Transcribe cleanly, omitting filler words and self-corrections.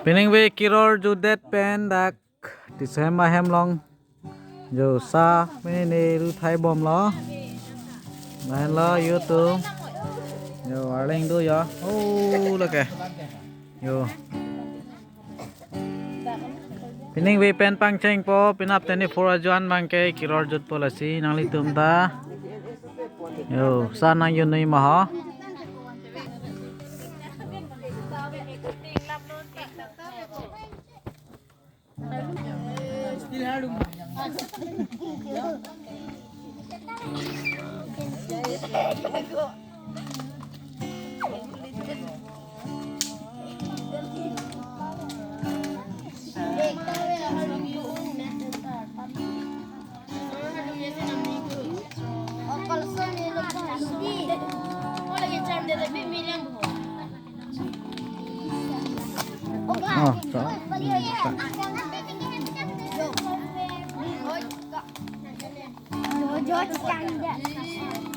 Pining we kirol judet pen dak disema hem long jo sa mini ru thai bom lo main lo youtube yo arling du yo lo ke yo pining we pen pang cheng po pinap teni for ajuan bang ke kirol jut polasi nang li tum ta yo sa nang yun nui ma ho oh Jojo canda.